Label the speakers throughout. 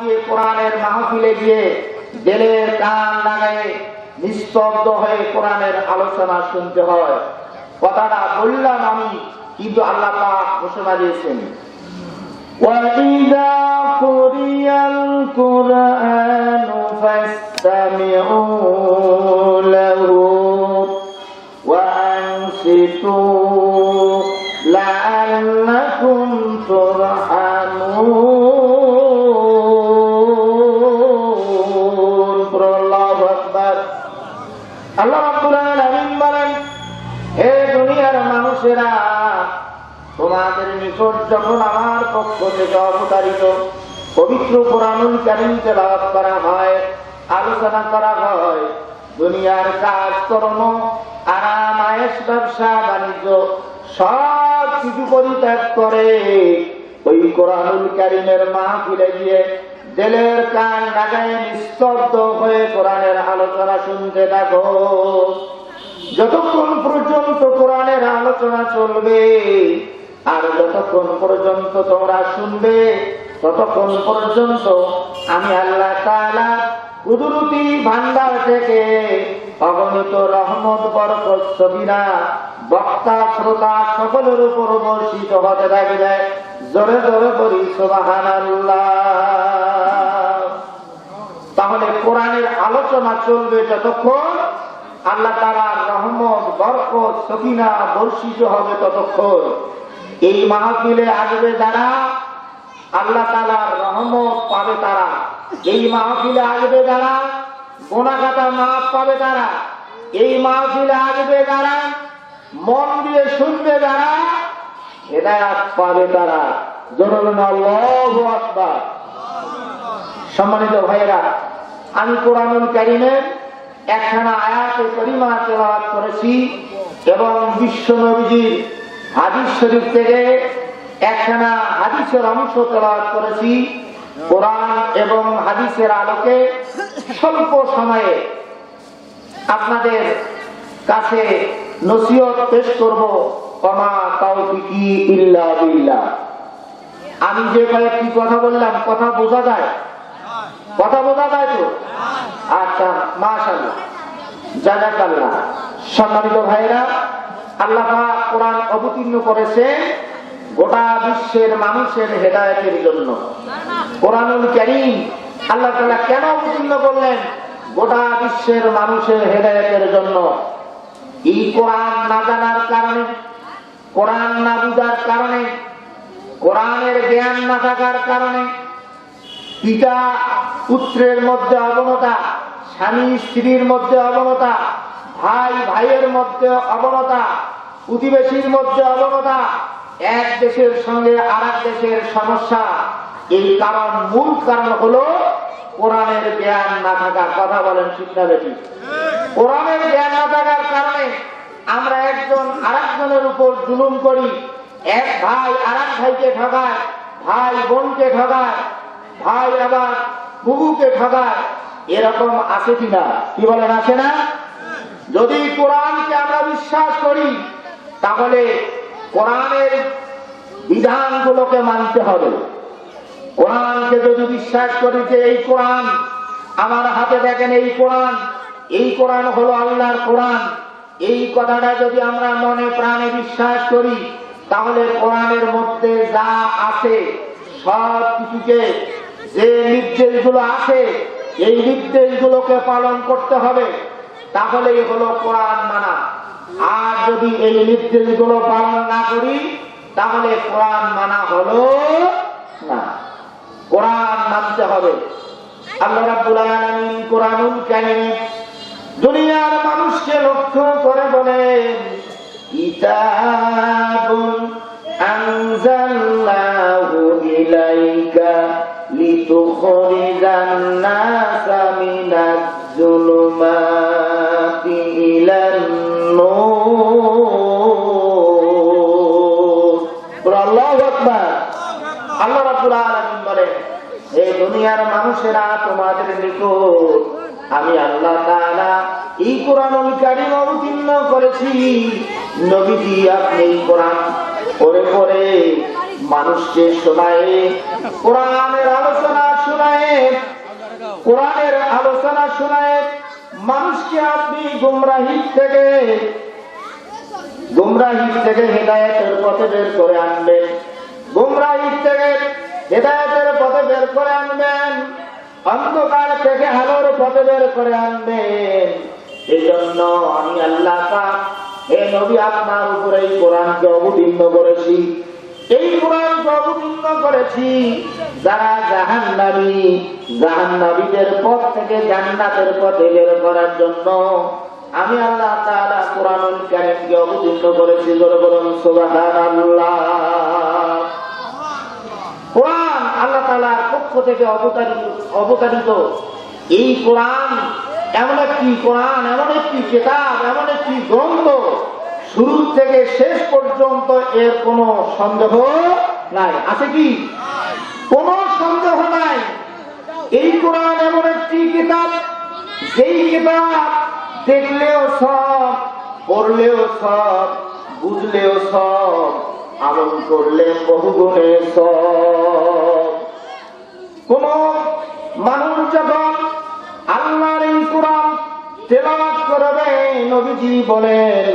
Speaker 1: দিয়ে কোরআনের মাহফিলে গিয়ে দিলের কান লাগায় নিস্তব্ধ হয়ে কোরআনের আলোচনা শুনতে হয়। কথাটা বললাম আমি, কিন্তু আল্লাহ পাক ঘোষণা দিয়েছেন, وَإِذَا قُرِئَ الْقُرْآنُ فَاسْتَمِعُوا لَهُ وَأَنصِتُوا لَعَلَّكُمْ تُرْحَمُونَ। আল্লাহু আকবার। আল্লাহ রাব্বুল আলামিন বলেন, হে দুনিয়ার মানুষেরা, তোমাদের নিকট যখন আমার পক্ষ থেকে অবতারিত পবিত্র কোরআনুল কারীম তেলাওয়াত করা হয়, আলোচনা করা হয়, দুনিয়ার কাজকর্ম, আরাম আয়েশ, ব্যবসা বাণিজ্য সব কিছু পরিত্যাগ করে ওই কোরআনুল কারীমের মাহফিলে গিয়ে দিলের কান লাগায় নিস্তব্ধ হয়ে কোরআনের আলোচনা শুনতে থাকো। যতক্ষণ পর্যন্ত কোরআনের আলোচনা চলবে আর যতক্ষণ পর্যন্ত তোমরা শুনবে, ততক্ষণ পর্যন্ত আমি আল্লাহ তাআলা কুদরতি ভান্ডার থেকে অগণিত রহমত, বরকত, সবিনা বক্তা শ্রোতা সকলের উপর বর্ষিত হতে থাকবে। জোরে জোরে বলি সুবহানাল্লাহ। তাহলে কোরআনের আলোচনা চলবে যতক্ষণ, আল্লাহ তাআলার রহমত, বরকত, সকিনা বর্ষিত হবে ততক্ষণ। এই মাহফিলে আসবে যারা, আল্লাহ তাআলার রহমত পাবে তারা। এই মাহফিলে আসবে যারা, গুনাহগাতা মাফ পাবে তারা। এই মাহফিলে আসবে যারা, মন দিয়ে শুনবে যারা, হেদায়েত পাবে তারা। জোরে বলুন আল্লাহু আকবার। সম্মানিত ভাইয়েরা, আমি কোরআনুল কারীমের একখানা আয়াতে কারিমা তেলাওয়াত করেছি এবং বিশ্ব নবীজির হাদিস শরীফ থেকে একখানা হাদিসের অংশ তেলাওয়াত করেছি। কোরআন এবং হাদিসের আলোকে স্বল্প সময়ে আপনাদের কাছে নসিহত পেশ করব। ওমা তাওফিকি ইল্লা বিল্লাহ। আমি যে কয়েকটি কথা বললাম, কথা বোঝা যায়? কথা বোঝা যায় তো? আচ্ছা, মাশাআল্লাহ, জাযাকাল্লাহ। সম্মানিত ভাইরা, আল্লাহ পাক কোরআন অবতীর্ণ করেছেন গোটা বিশ্বের মানুষের হেদায়েতের জন্য। কোরআনুল কারীম আল্লাহ তাআলা কেন অবতীর্ণ করলেন? গোটা বিশ্বের মানুষের হেদায়েতের জন্য। এই কোরআন না জানার কারণে, কোরআন না বুঝার কারণে, কোরআনের জ্ঞান না থাকার কারণে পিতা পুত্রের মধ্যে অবনতা, স্বামী স্ত্রীর মধ্যে অবনতা, ভাই ভাইয়ের মধ্যে অবনতা, প্রতিবেশীর মধ্যে অবনতা, এক দেশের সঙ্গে আরেক দেশের সমস্যা। এই কারণ, মূল কারণ হলো কোরআনের জ্ঞান না থাকা। কথা বলেন ঠিক না বেঠিক? কোরআনের জ্ঞান না থাকার কারণে আমরা একজন আরেকজনের উপর জুলুম করি। এক ভাই আরেক ভাইকে ঠকায়, ভাই বোনকে ঠকায়, ভাই আবার বুবুকে ঠকায়। এরকম আছে কিনা? কি বলেন, আছে না? যদি কোরআনকে আমরা বিশ্বাস করি, তাহলে কোরআনের বিধানগুলোকে মানতে হবে। কোরআনকে যদি বিশ্বাস করি যে এই কোরআন আমার হাতে, দেখেন এই কোরআন, এই কোরআন হলো আল্লাহর কোরআন, এই কথাটা যদি আমরা মনে প্রাণে বিশ্বাস করি, তাহলে কোরআনের মধ্যে যা আছে সব কিছুকে, যে নির্দেশগুলো আছে, এই নির্দেশগুলোকে পালন করতে হবে। তাহলেই হলো কোরআন মানা। আর যদি এই নির্দেশগুলো পালন না করি, তাহলে কোরআন মানা হলো না। কোরআন মানতে হবে। আল্লাহ রাব্বুল আলামিন কোরআনুল কারীম দুনিয়ার মানুষকে লক্ষ্য করে বলেন, কিতাবুন আনজালনাহু ইলাইকা লিতুখরিজান নাসা মিনাজ যুলুমাতি ইলান নূর। আল্লাহু আকবার। আল্লাহ রাব্বুল আলামিন বলেন, হে দুনিয়ার মানুষেরা, তোমাদের নিকট আমি আল্লাহ তাআলা এই কোরআনুল কারীম অবতীর্ণ করেছি। নবীজি, আপনি এই কোরআন পড়ে পড়ে মানুষকে শোনায়, কোরআনের আলোচনা শোনায়, কোরআনের আলোচনা শোনায় মানুষকে আপনি গুমরাহি থেকে হেদায়েতের পথে বের করে আনবেন, গুমরাহি থেকে হেদায়েতের পথে বের করে আনবেন, অন্ধকার থেকে আলোর পথে বের করে আনবেন। এই জন্য আমি আল্লাহ পাক হে নবী আপনার উপরে এই কোরআনকে অবতীর্ণ করেছি। এই কোরআনকে অবতীর্ণ করেছি যারা জাহান্নামীদের পথ থেকে জান্নাতের পথে বের করার জন্য আমি আল্লাহ তাআলা কোরআনুল কারীমকে অবতীর্ণ করেছি। জোরে বলুন সুবহানাল্লাহ। কোরআন আল্লাহ তাআলার পক্ষ থেকে অবতারিত এই কোরআন এমন একটি কিতাব, এমন একটি গ্রন্থ, শুরু থেকে শেষ পর্যন্ত এর কোনো সন্দেহ নাই। আছে কি? কোনো সন্দেহ নাই। এই কোরআন এমন একটি কিতাব, যেই কিতাব দেখলেও সব, পড়লেও সব, বুঝলেও সব, আমল করলে বহুগুণে সব। কোন মানুষ যখন আল্লাহর এই কোরআন তেলাওয়াত করবে, নবীজি বলেন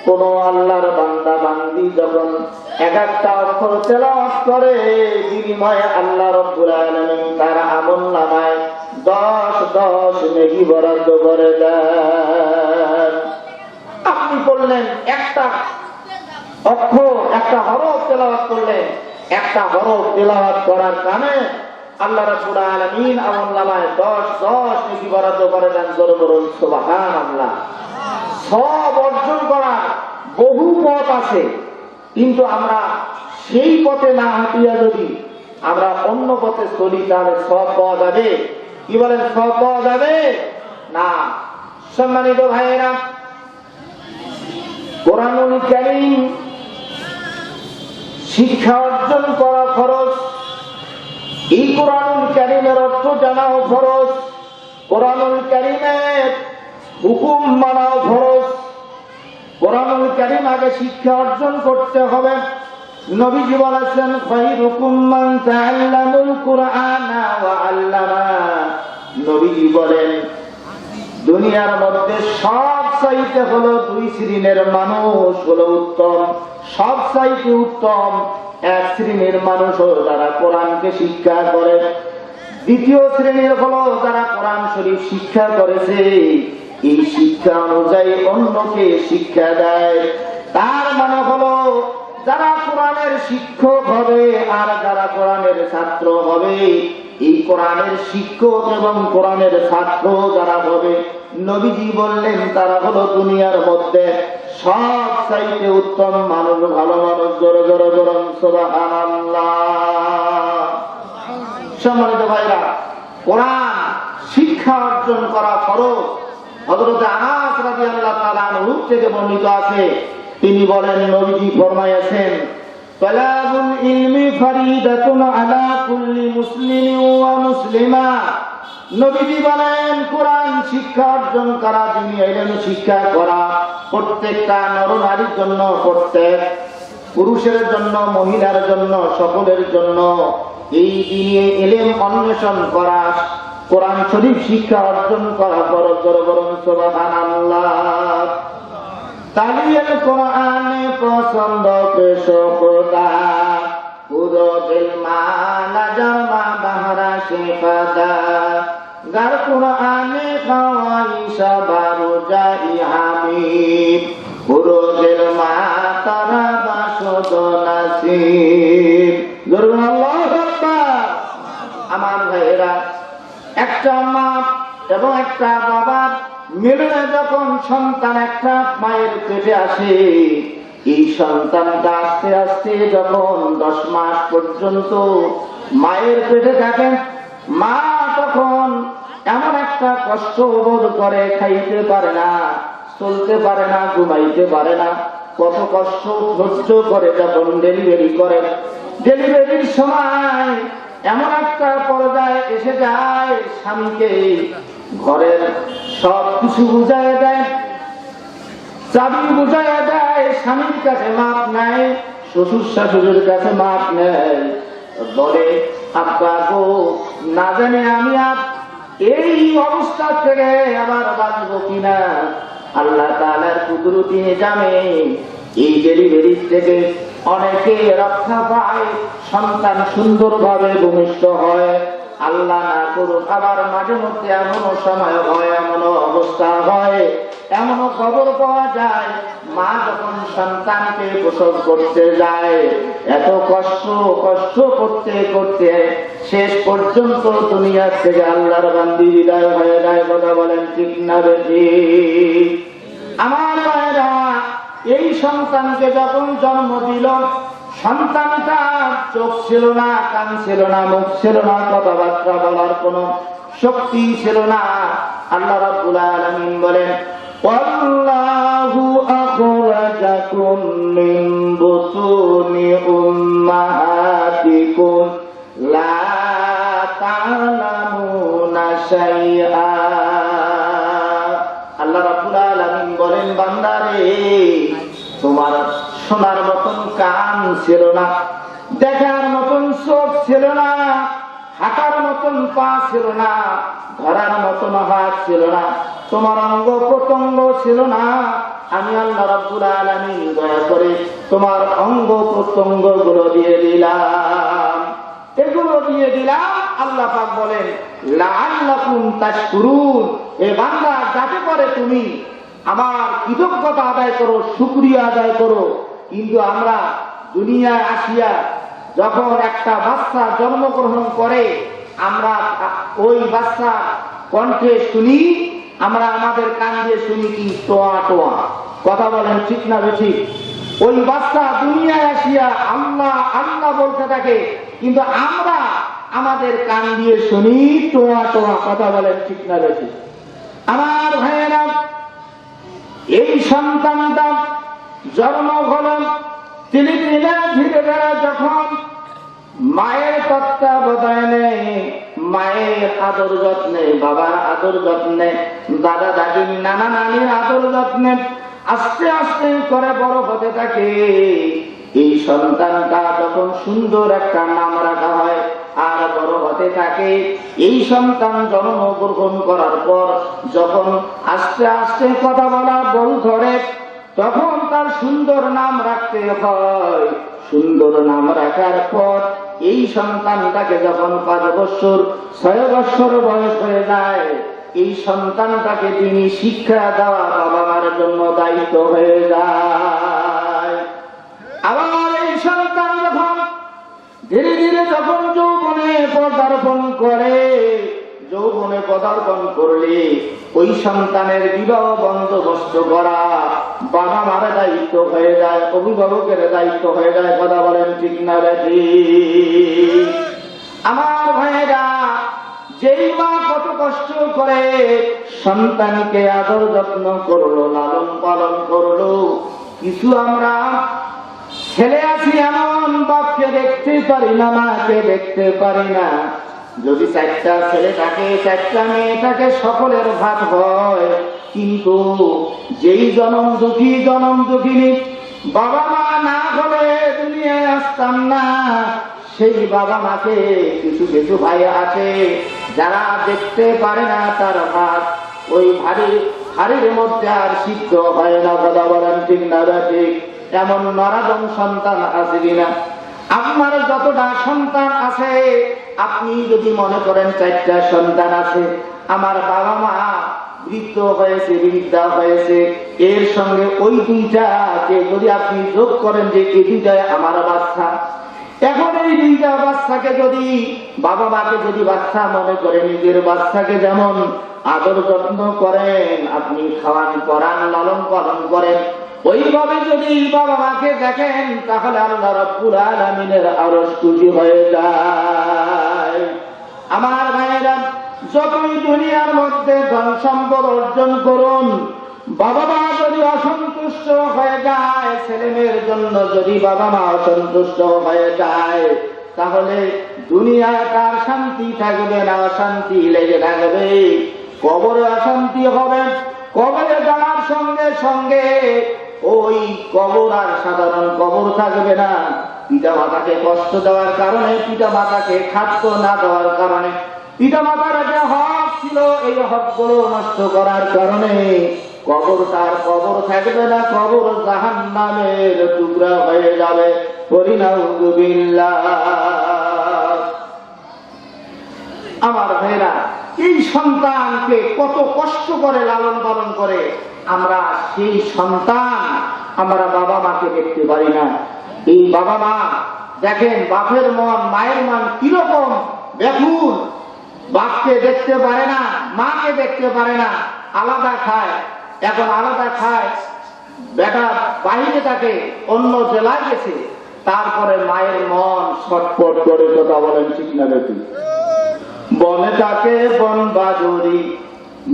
Speaker 1: কোন আল্লাহর বান্দা বান্দি যখন এক একটা অক্ষর তেলাওয়াত করে, বিনিময়ে আল্লাহ রাব্বুল আলামিন তার আমলনামায় 10 নেকি বরাদ্দ করে দেন। আপনি বললেন একটা অক্ষর, একটা হরফ তেলাওয়াত করলেন, একটা হরফ তেলাওয়াত করার কারণে আল্লাহ রাব্বুল আলামিন আমলনামায় 10 নেকি বরাদ্দ করে দেন। জোরে বলুন সুবহানাল্লাহ। সব অর্জন করার বহু পথ আছে, কিন্তু আমরা সেই পথে না হাঁটিয়া যদি আমরা অন্য পথে চলি, তাহলে সব পাওয়া যাবে? কি বলেন, সব পাওয়া যাবে না। সম্মানিত ভাইয়েরা, কোরআনুল কারীম শিক্ষা অর্জন করা ফরজ। এই কোরআনুল কারীমের অর্থ জানাও ফরজ, কোরআনুল কারীমের হুকুম মানাও ফরজ। কোরআনুল কারীম আগে শিক্ষা অর্জন করতে হবে। নবীজি বলেছেন খায়রুকুম মান তাআল্লামাল কুরআনা ওয়া আল্লামা। নবীজি বলেন দুনিয়ার মধ্যে সবচাইতে হলো 2 শ্রেণীর মানুষ হলো উত্তম। সবচাইতে উত্তম এক শ্রেণীর মানুষ হলো যারা কোরআনকে শিক্ষা করে। দ্বিতীয় শ্রেণীর হলো যারা কোরআন শরীফ শিক্ষা করেছে, এই শিক্ষা অনুযায়ী অন্যকে শিক্ষা দেয়। তার মানে হলো যারা কোরআনের শিক্ষক হবে আর যারা কোরআনের ছাত্র হবে, এই কোরআনের শিক্ষক এবং কোরআনের ছাত্র যারা হবে, নবীজি বললেন তারা হলো দুনিয়ার মধ্যে সবচাইতে উত্তম মানুষ, ভালো মানুষ। জোরে জোরে বলুন সুবহানাল্লাহ। সম্মানিত ভাইরা, কোরআন শিক্ষা অর্জন করা ফরজ। হযরত আনাস রাদিয়াল্লাহু তাআলা আনহু থেকে বর্ণিত আছে, তিনি বলেন নবীজি ফরমায়েছেন তালাবুল ইলমি ফরিদাতুন আলা কুল্লি মুসলিমিন ওয়া মুসলিমা। নবীজি বলেন কোরআন শিক্ষা অর্জন করা, দ্বীনি ইলম শিক্ষা করা প্রত্যেকটা নরনারীর জন্য, প্রত্যেক পুরুষের জন্য, মহিলার জন্য, সকলের জন্য এই দ্বীনি ইলম অন্বেষণ করা, কোরআন শরীফ শিক্ষা অর্জন করা ফরজ। বলুন সুবহানাল্লাহ। তালিয়াল কোরআনে পছন্দ পেশকতা, পুরো দিল মানা জামা বাহারা শেফাদা, গার কোরআনে খাওয়াইশা বারু জারি হামিদ, পুরো দিল মা তারা বাসদ নাসিব। জোরে আল্লাহু আকবার। আমার ভাইয়েরা, একটা মা এবং একটা বাবা মিলনে যখন সন্তান একটা মায়ের পেটে আসে, এই সন্তানটা আস্তে আস্তে যখন 10 মাস পর্যন্ত মায়ের পেটে থাকে, মা তখন এমন একটা কষ্ট বোধ করে, খাইতে পারে না, চলতে পারে না, ঘুমাইতে পারে না, কত কষ্ট সহ্য করে যখন ডেলিভারি করে। ডেলিভারির সময় এমন একটা পর্যায়ে এসে যায়, স্বামীকে ঘরের সব কিছু বুঝাই দেয়, চাবি বুঝাই দেয়, স্বামীর কাছে মাপ নেয়, শ্বশুর শাশুড়ির কাছে মাপ নেয়, বলে আব্বা গো, না জানি আমি আর এই অবস্থা থেকে আবার বাঁচবো কিনা আল্লাহ তাআলার কুদরতি জানে। এই ডেলিভারি থেকে অনেকে রক্ষা পায়, সন্তান সুন্দরভাবে ভূমিষ্ঠ হয়। আল্লাহ না করুক আবার মাঝে মধ্যে এমনও সময় হয়, এমনও অবস্থা হয়, এমনও খবর পাওয়া যায় মা যখন সন্তানকে প্রসব করতে যায় এত কষ্ট করতে করতে শেষ পর্যন্ত দুনিয়া থেকে আল্লাহর বান্দি বিদায় হয়ে যায়। কথা বলেন ঠিক না বেঠিক? আমার ভাইরা, এই সন্তানকে যখন জন্ম দিল, সন্তানটা চোখ ছিল না, কান ছিল না, মুখ ছিল না, কথাবার্তা বলার কোন শক্তি ছিল না। আল্লাহ রাব্বুল আলামিন বলেন, ওয়াল্লাহু আখরাজাকুম মিন বুতুনি উম্মাহাতিকুম লা তা'লামুনা শাইআ। আল্লাহ রাব্বুল আলামিন বলেন, বান্দারে, তোমার শোনার মতন কান ছিল না, দেখার মতন চোখ ছিল না, হাঁটার মতন পা ছিল না, ধরার মতন হাত ছিল না, তোমার অঙ্গ প্রত্যঙ্গ ছিল না। আমি আল্লাহ রাব্বুল আলামিন দয়া করে তোমার অঙ্গ প্রত্যঙ্গ গুলো দিয়ে দিলাম, এগুলো দিয়ে দিলাম। আল্লাহ পাক বলেন, লাআল্লাকুম তাশকুরুন। এ বান্দা, যাতে করে তুমি আমার কৃতজ্ঞতা আদায় করো, শুকরিয়া আদায় করো। কিন্তু আমরা দুনিয়ায় আসিয়া যখন একটা বাচ্চা জন্মগ্রহণ করে, আমরা ওই বাচ্চা কণ্ঠে শুনি, আমরা আমাদের কান দিয়ে শুনি কি টোয়া টোয়া। কথা বলেন ঠিক না বেঠিক? ওই বাচ্চা দুনিয়ায় আসিয়া আল্লাহ আল্লাহ বলতে থাকে, কিন্তু আমরা আমাদের কান দিয়ে শুনি টোয়া টোয়া। কথা বলেন ঠিক না বেঠিক? আমার ভাইয়েরা, এই সন্তানটা জন্ম হল, তিনি ধীরে ধীরে যখন মায়ের তত্ত্বাবধানে, মায়ের আদর যত্নে, বাবার আদর যত্নে, দাদা দাদি নানা নানির আদর যত্নে আস্তে আস্তে করে বড় হতে থাকে। এই সন্তানটা যখন সুন্দর একটা নাম রাখা হয় আর বড় হতে থাকে, এই সন্তান জন্মগ্রহণ করার পর যখন আস্তে আস্তে কথা বলা বল ধরে, তখন তার সুন্দর নাম রাখতে হয়। সুন্দর নাম রাখার পর এই সন্তানটাকে যখন 5 বছর 6 বছর বয়স হয়ে যায়, এই সন্তানটাকে তিনি শিক্ষা দেওয়া বাবা মার জন্য দায়িত্ব হয়ে যায়। আবার এই সন্তান যখন ধীরে ধীরে যখন যৌবনে পদার্পণ করে, যৌবনে পদার্পণ করলে ওই সন্তানের বিবাহ বন্দোবস্ত করা বাবা মার দায়িত্ব হয়ে যায়, অভিভাবকের দায়িত্ব হয়ে যায়। কথা বলেন ঠিক না বেঠিক? আমার ভাইয়েরা, যেই মা কত কষ্ট করে সন্তানকে আদর যত্ন করলো, লালন পালন করলো, কিছু আমরা ছেলে আছি এমন, বাপকে দেখতে পারি না, মাকে দেখতে পারি না। যদি 4টা ছেলে থাকে, 4টা মেয়ে থাকে, সকলের ভাত হয়। কিন্তু যেই জনম দুঃখিনী বাবা মা না হলে দুনিয়ায় আসতাম না। সেই বাবা মাকে কিছু কিছু ভাই আছে যারা দেখতে পারে না, তার ভাত ওই হাড়ির মধ্যে আর সিদ্ধ হয় না। কথা বলেন ঠিক না ঠিক? এমন নরাদম সন্তান আছে কিনা? আপনার যতটা সন্তান আছে, আপনি যদি মনে করেন 4টা সন্তান আছে, আমার বাবা মা বৃদ্ধ হয়েছে, বৃদ্ধা হয়েছে, এর সঙ্গে ওই 2টাকে যদি আপনি যোগ করেন যে এই 2টাই আমার বাচ্চা, এখন এই 2টা বাচ্চাকে যদি বাবা মাকে যদি বাচ্চা মনে করে, নিজের বাচ্চাকে যেমন আদর যত্ন করেন, আপনি খাওয়ান পরান লালন পালন করেন, ওইভাবে যদি বাবা মাকে দেখেন, তাহলে আল্লাহ রাব্বুল আলামিনের আরশ খুশি হয়ে যায়। আমার ভাইয়েরা, যতই দুনিয়ার মধ্যে ধন সম্পদ অর্জন করুন, বাবা মা যদি অসন্তুষ্ট হয়ে যায়, ছেলে মেয়ের জন্য যদি বাবা মা অসন্তুষ্ট হয়ে যায়, তাহলে দুনিয়ায় তার শান্তি থাকবে না, অশান্তি লেগে থাকবে। কবরে অশান্তি হবে, কবরে যাওয়ার সঙ্গে সঙ্গে ওই কবর আর সাধারণ কবর থাকবে না। পিতা মাতাকে কষ্ট দেওয়ার কারণে, পিতা মাতাকে খাদ্য না দেওয়ার কারণে, পিতা মাতার যে হক ছিল এই হকগুলো নষ্ট করার কারণে কবর তার কবর থাকবে না, কবর জাহান্নামের টুকরা হয়ে যাবে। পরিনাউযুবিল্লাহ। আমার ভাইরা, এই সন্তানকে কত কষ্ট করে লালন পালন করে, আমরা সেই সন্তান আমরা বাবা মাকে দেখতে পারি না। এই বাবা মা দেখেন, বাপের মন মায়ের মন কিরকম ব্যাকুল। বাপকে দেখতে পারে না, মাকে দেখতে পারে না, আলাদা খায়। এখন আলাদা খায়, বেটা বাহিরে থাকে, অন্য জেলায় গেছে, তারপরে মায়ের মন ছটফট করে। কথা বলেন ঠিক না বেটি? বনে থাকে বন বাজুরি,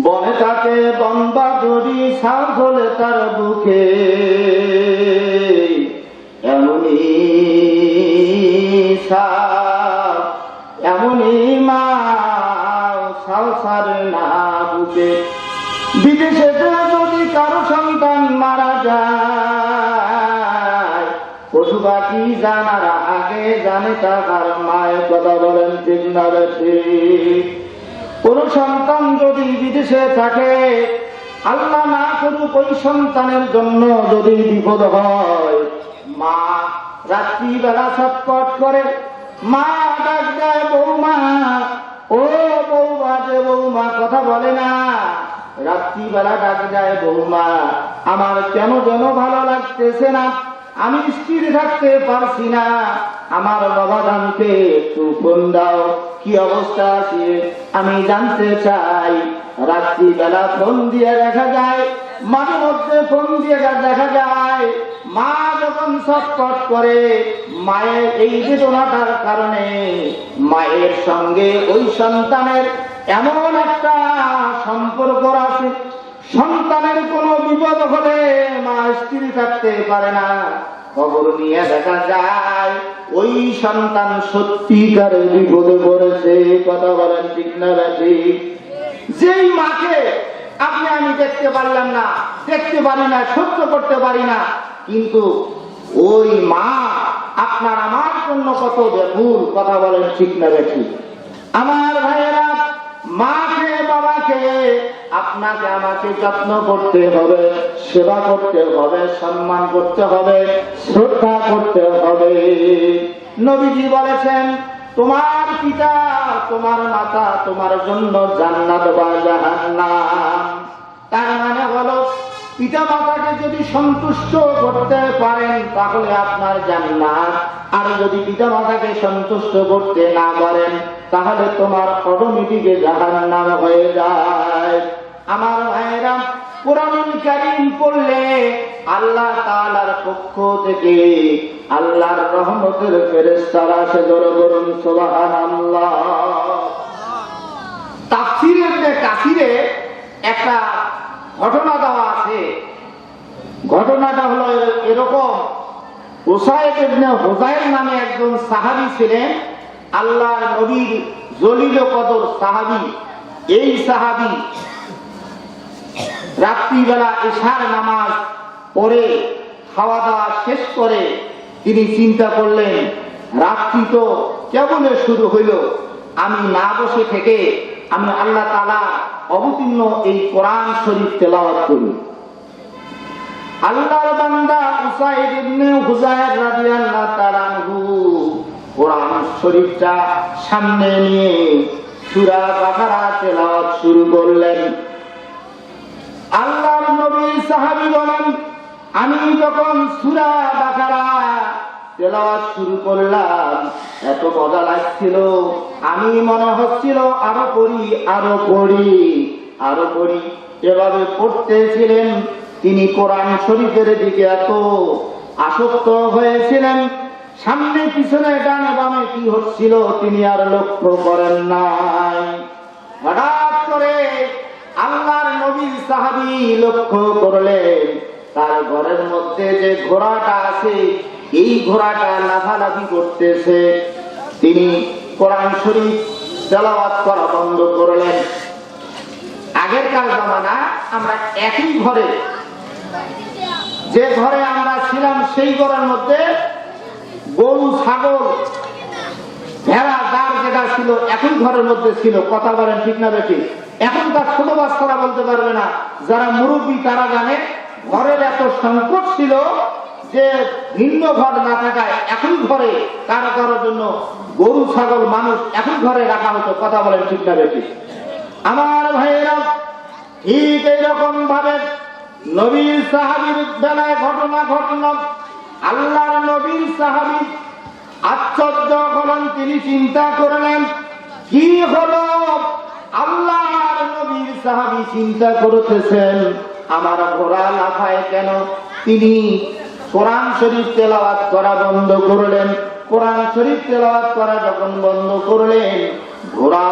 Speaker 1: বনে থাকে বন বাজুরি, সার ধরে তার বুকে, এমনই সার এমনই মা সারে না বুকে। বিদেশে যদি কারো সন্তান মারা যায়, পশু পাখি জানার আগে জানে তার মায়ের। কথা বলেন ঠিক না বেশি? কোন সন্তান যদি বিদেশে থাকে, আল্লাহ না করুক ওই সন্তানের জন্য যদি বিপদ হয়, মা রাত্রিবেলা ছটফট করে, মা ডাক দেয় বৌমা, ও বৌমা, যে বৌমা কথা বলে না। রাত্রিবেলা ডাক দেয় বৌমা, আমার কেন যেন ভালো লাগতেছে না, আমি স্থির থাকতে পারছি না, আমার বাবা জানতে একটু ফোন দাও, কি অবস্থা আছে আমি জানতে চাই। রাত্রিবেলা ফোন দিয়ে দেখা যায়, মাঝে মধ্যে ফোন দিয়ে দেখা যায়, মা যখন ছটফট করে, মায়ের এই বেদনাটার কারণে মায়ের সঙ্গে ওই সন্তানের এমন একটা সম্পর্ক আছে, সন্তানের কোনো বিপদ হলে মা স্থির থাকতে পারে না। খবর নিয়ে দেখা যায় ওই সন্তান সত্যিকারের বিপদে পড়েছে। কথা বলেন ঠিক না বেশি? যেই মাকে আপনি আমি দেখতে পারলাম না, দেখতে পারি না, সহ্য করতে পারি না, কিন্তু ওই মা আপনার আমার জন্য কত ব্যাকুল। কথা বলেন ঠিক না বেশি? আমার ভাইয়েরা, মাকে বাবাকে আপনাকে আমাকে যত্ন করতে হবে, সেবা করতে হবে, সম্মান করতে হবে, শ্রদ্ধা করতে হবে। নবীজি বলেছেন, তোমার পিতা তোমার মাতা তোমার জন্য জান্নাত বা জাহান্নাম। তার মানে হলো, পিতা মাতাকে যদি সন্তুষ্ট করতে পারেন তাহলে আপনার জান্নাত, আর যদি পিতা মাতাকে সন্তুষ্ট করতে না পারেন তাহলে তোমার অটোমেটিক জাহান্নাম হয়ে যায়। আমার ভাইয়েরা, কোরআনুল কারীম পড়লে আল্লাহ তাআলার পক্ষ থেকে আল্লাহর রহমতের ফেরেশতারা আসে। জোরে বলুন সুবহানাল্লাহ। তাফসীরে ইবনে কাসিরে একটা ঘটনা দেওয়া আছে। ঘটনাটা হলো এরকম, উসাইদ ইবনে হুযাইর নামে একজন সাহাবী ছিলেন, আল্লাহর নবীর জলিল কদর সাহাবী। এই সাহাবী রাত্রিবেলা ইশার নামাজ পড়ে খাওয়া দাওয়া শেষ করে তিনি চিন্তা করলেন, রাত্রি তো কেবল শুরু হইল, আমি না বসে থেকে আমি আল্লাহ তাআলা অবতীর্ণ এই কোরআন শরীফ তেলাওয়াত করি। আল্লাহর বান্দা উসাইদ ইবনে হুযাইর রাদিয়াল্লাহু তাআলা আনহু কোরআন শরীফটা সামনে নিয়ে সূরা বাকারা তেলাওয়াত শুরু করলেন। আল্লাহর নবী সাহাবী বলেন, আমি যখন সূরা বাকারা তেলাওয়াত শুরু করলাম, এত মজা লাগছিল, আমি মনে হচ্ছিল আরো পড়ি আরো পড়ি আরো পড়ি। এভাবে পড়তেছিলেন। তিনি কোরআন শরীফের দিকে এত আসক্ত হয়েছিলেন, সামনে পিছনে ডানে বামে কি হচ্ছিল তিনি আর লক্ষ্য করেন নাই। হঠাৎ করে আল্লাহর নবীর সাহাবী লক্ষ্য করলেন, তার ঘরের মধ্যে যে ঘোড়াটা আছে এই ঘোড়াটা লাফালাফি করতেছে। তিনি কোরআন শরীফ তেলাওয়াত করা বন্ধ করলেন। আগেরকার জামানা আমরা একই ঘরে, যে ঘরে আমরা ছিলাম সেই ঘরের মধ্যে গরু ছাগল ভেড়া যার যেটা ছিল একই ঘরের মধ্যে ছিল। কথা বলেন ঠিক না বেশি? এখনকার ছোট বাচ্চারা বলতে পারবে না, যারা মুরব্বী তারা জানে। ঘরের এত সংকট ছিল যে ভিন্ন ঘর না থাকায় এখন ঘরে কারো কারোর জন্য গরু ছাগল মানুষ এখন ঘরে রাখা হতো। কথা বলেন ঠিক না বেশি? আমার ভাইয়েরা, ঠিক এইরকম ভাবে নবীর সাহাবীর বেলায় ঘটনা ঘটল। আল্লাহর নবীর সাহাবী আশ্চর্য হলেন, তিনি চিন্তা করলেন কি হলো। আল্লাহর নবীর সাহাবী চিন্তা করতেছেন আমার ঘোড়া লাফায় কেন। তিনি কোরআন শরীফ তেলাওয়াত করা বন্ধ করলেন। কোরআন শরীফ তেলাওয়াত করা যখন বন্ধ করলেন, ঘোড়া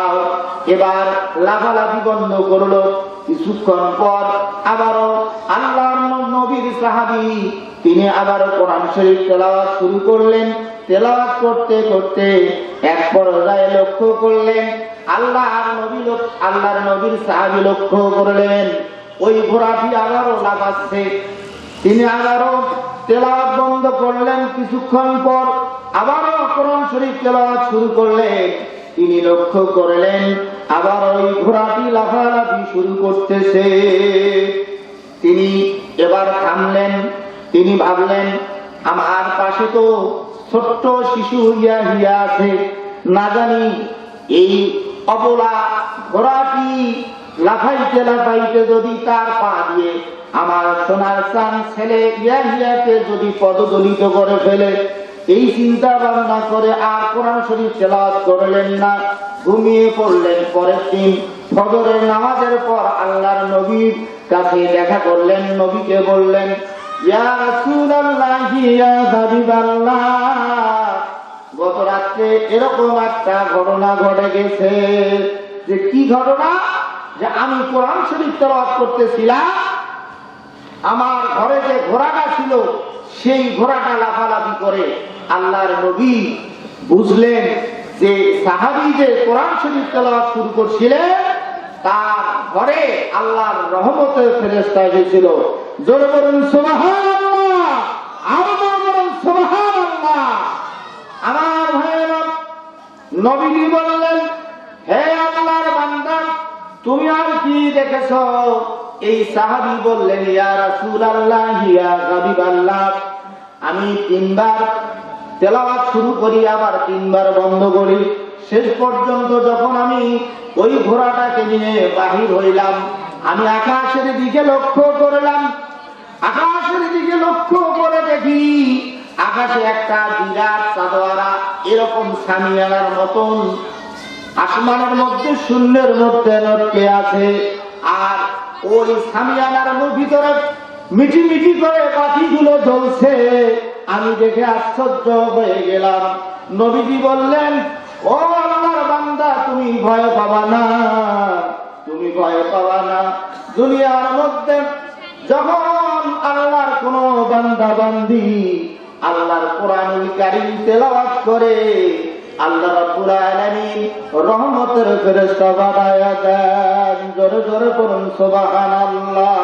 Speaker 1: এবার লাফালাফি বন্ধ করলো। কিছুক্ষণ পর আবারও আল্লাহর নবীর সাহাবী তিনি আবারও কোরআন শরীফ তেলাওয়াত শুরু করলেন। তেলাওয়াত করতে করতে এক পর্যায়ে লক্ষ্য করলেন আল্লাহর নবীর সাহাবী লক্ষ্য করলেন ওই ঘোড়াটি আবারও লাফাচ্ছে। তিনি আবারও তেলাওয়াত বন্ধ করলেন। কিছুক্ষণ পর আবারও কোরআন শরীফ তেলাওয়াত শুরু করলেন। তিনি লক্ষ্য করলেন আবার ওই ঘোড়াটি লাফালাফি শুরু করতেছে। তিনি এবার থামলেন। তিনি ভাবলেন আমার পাশে তো ছোট্ট শিশু হিয়া আছে, না জানি এই অবলা ঘোড়াটি লাফাইতে লাফাইতে যদি তার পা দিয়ে আমার সোনার চান ছেলে হিয়াকে যদি পদদলিত করে ফেলে। এই চিন্তা ভাবনা করে আর কোরআন শরীফ তেলাওয়াত করলেন না, ঘুমিয়ে পড়লেন। পরের দিন ফজরের নামাজের পর আল্লাহর নবীর কাছে দেখা করলেন। নবীকে বললেন, ইয়া রাসূলুল্লাহ, ইয়া হাবিবাল্লাহ, গত রাত্রে এরকম একটা ঘটনা ঘটে গেছে। যে কি ঘটনা? যে আমি কোরআন শরীফ তেলাওয়াত করতেছিলাম, আমার ঘরে যে ঘোড়াটা ছিল সেই ঘোড়াটা লাফালাফি করে। আল্লাহর নবী বুঝলেন যে সাহাবী যে কোরআন শরীফ তেলাওয়াত শুরু করছিলেন তার ঘরে আল্লাহর রহমতের ফেরেশতা এসেছিল। জোরে বলুন সুবহানাল্লাহ, আরো বলুন সুবহানাল্লাহ। আমার ভাইয়েরা, নবী বললেন, হে আল্লাহর বান্দা, তুমি আর কি দেখেছো? এই সাহাবী বললেন, ইয়া রাসূলুল্লাহ, ইয়া হাবিবাল্লাহ, আমি 3 বার তেলাওয়াত শুরু করি আবার 3 বার বন্ধ করি। শেষ পর্যন্ত যখন আমি ওই ঘোড়াটাকে নিয়ে বাহির হইলাম, আমি আকাশের দিকে লক্ষ্য করলাম। আকাশের দিকে লক্ষ্য করে দেখি আকাশে একটা বিরাট চাঁদওয়ালা এরকম সামিয়ানার মতন আসমানের মধ্যে শূন্যের মধ্যে লটকে আছে। আর ওই সামিয়ানার ভিতরে মিটি মিটি করে বাতিগুলো জ্বলছে। আমি দেখে আশ্চর্য হয়ে গেলাম। নবীজি বললেন, ও আল্লাহর বান্দা, তুমি ভয় পাবা না, তুমি ভয় পাবা না। দুনিয়ার মধ্যে যখন আল্লাহর কোন বান্দা বান্দি আল্লাহর কোরআনুল কারীম তেলাওয়াত করে, আল্লাহ রাব্বুল আলামিন রহমতের ফেরেশতা বানায়া দেন। জোরে জোরে পড়ুন সুবহানাল্লাহ।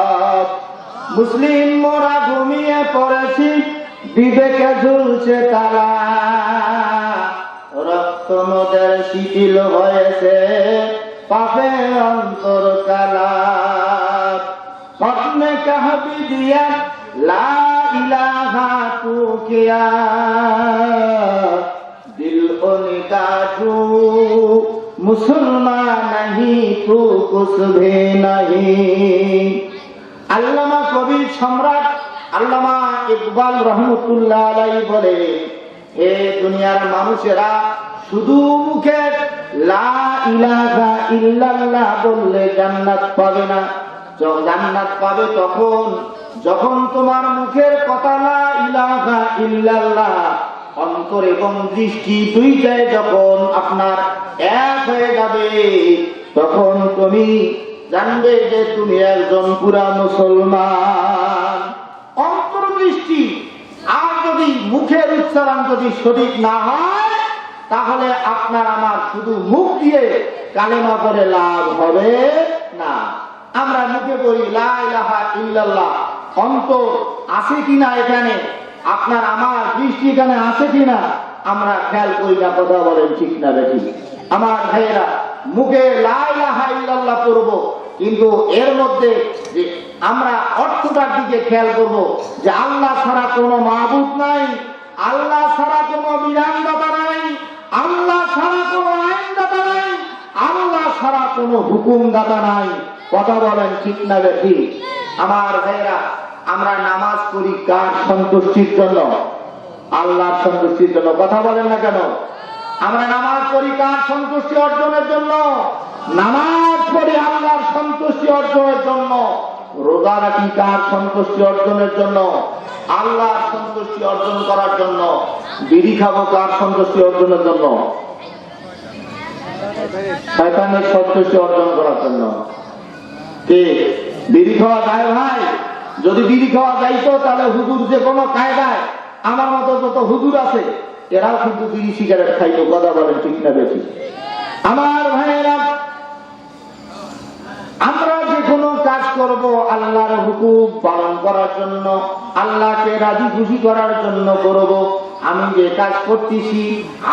Speaker 1: মুসলিম মোরা ঘুমিয়ে পড়েছি, বিবেকে ঝুলছে তালা, রক্ত মোদের শিথিল হয়েছে, পাপে অন্তর কালা। স্বপ্নে কাহাবি দিয়া লা ইলাহা তু কিয়া, দিল উনকা মুসলমান নাহি তু কুছ ভি নাহি। আল্লামা কবি সম্রাট আল্লামা ইকবাল রহমতুল্লাহ আলাইহি বলে, হে দুনিয়ার মানুষেরা, শুধু মুখে লা ইলাহা ইল্লাল্লাহ বললে জান্নাত পাবে না। জান্নাত পাবে তখন যখন তোমার মুখের কথা লা ইলাহা ইল্লাল্লাহ অন্তর এবং দৃষ্টি দুইটাই যখন আপনার এক হয়ে যাবে, তখন তুমি জানবে যে তুমি একজন পুরা মুসলমান। অন্তর্দৃষ্টি আর যদি মুখের উচ্চারণ যদি সঠিক না হয়, তাহলে আপনার আমার শুধু মুখ দিয়ে কালেমা করে লাভ হবে না। আমরা মুখে বলি লা ইলাহা ইল্লাল্লাহ, অন্তর আছে কিনা এখানে, আপনার আমার দৃষ্টি এখানে আছে কিনা আমরা খেয়াল করি না। কথা বলেন ঠিক না বেশি? আমার ভাইয়েরা, মুখে লা ইলাহা ইল্লাল্লাহ সুবহানাল্লাহ পড়ব, কিন্তু এর মধ্যে যে আমরা অর্থটার দিকে খেয়াল করব যে আল্লাহ ছাড়া কোনো মাবুদ নাই, আল্লাহ ছাড়া কোনো বিধানদাতা নাই, আল্লাহ ছাড়া কোনো আইনদাতা নাই, আল্লাহ ছাড়া কোনো হুকুমদাতা নাই। কথা বলেন ঠিক না বেঠিক? আমার ভাইরা, আমরা নামাজ পড়ি কার সন্তুষ্টির জন্য? আল্লাহর সন্তুষ্টির জন্য। কথা বলেন না কেন? আমরা নামাজ পড়ি কার সন্তুষ্টি অর্জনের জন্য? নামাজ পড়ি আল্লাহর সন্তুষ্টি অর্জনের জন্য। রোজা রাখি কার সন্তুষ্টি অর্জনের জন্য? আল্লাহর সন্তুষ্টি অর্জন করার জন্য। বিড়ি খাবো কার সন্তুষ্টি অর্জনের জন্য? শয়তানের সন্তুষ্টি অর্জন করার জন্য। কে বিড়ি খাওয়া যায় ভাই? যদি বিড়ি খাওয়া যাইতো তাহলে হুজুর যে কোনো কায়দায়, আমার মতো যত হুজুর আছে এরাও কিন্তু বিড়ি সিগারেট খাইতো। কথা বলেন ঠিক না বেশি? আমার ভাইয়েরা, আমরা যে কোনো কাজ করব আল্লাহর হুকুম পালন করার জন্য, আল্লাহকে রাজি খুশি করার জন্য করব। আমি যে কাজ করতেছি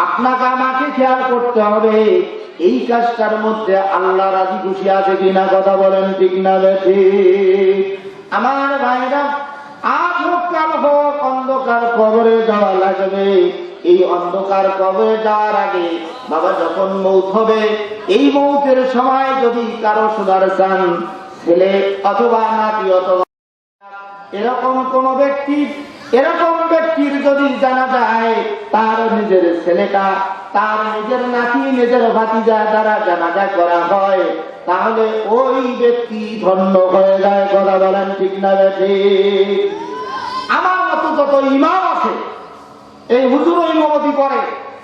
Speaker 1: আপনাকে আমাকে খেয়াল করতে হবে এই কাজটার মধ্যে আল্লাহ রাজি খুশি আছে কিনা। কথা বলেন ঠিক না বেশি? আমার ভাইরা, আজ হোক কাল হোক অন্ধকার কবরে যাওয়া লাগবে। এই অন্ধকার কবরে যাওয়ার আগে বাবা যখন মৌত হবে, এই মৌতের সময় যদি কারো সুদার চান, ছেলে অথবা নাতি অথবা এরকম কোন ব্যক্তির যদি জানা যায় তার নিজের ছেলেটা, তার নিজের নাতি, নিজের ভাতিজা দ্বারা জানাজা করা হয়, তাহলে ওই ব্যক্তি ধন্য হয়ে যায়। কথা বলেন ঠিক না বেশি? আমার মতো যত ইমাম আছে, এই হুজুর ইমামতি করে,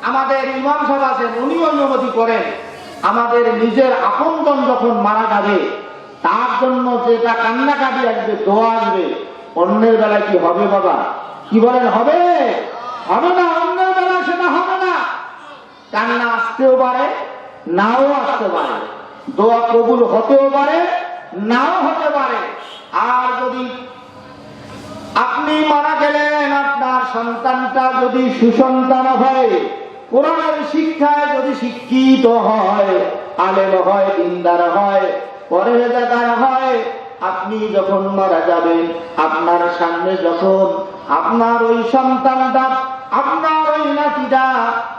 Speaker 1: আমাদের ইমাম সাহেব আছেন উনিও ইমামতি করেন, আমাদের নিজের আপনজন যখন মারা যাবে তার জন্য যেটা কান্নাকাটি আসবে, দোয়া আসবে, অন্যের বেলায় কি হবে বাবা? কি বলেন? হবে? হবে না। অন্যের বেলায় সেটা হবে না। কান্না আসতেও পারে, নাও আসতে পারে, দোয়া কবুল হতেও পারে, নাও হতে পারে। আর যদি আপনি মারা গেলেন, আপনার সন্তানটা যদি সুসন্তান হয়, কোরআনের শিক্ষায় যদি শিক্ষিত হয়, আলেম হয়, দিনদার হয়, পরহেজগার হয়, আপনি যখন মারা যাবেন আপনার সামনে যখন আপনার ওই সন্তানটা, আপনার ওই নাতিটা,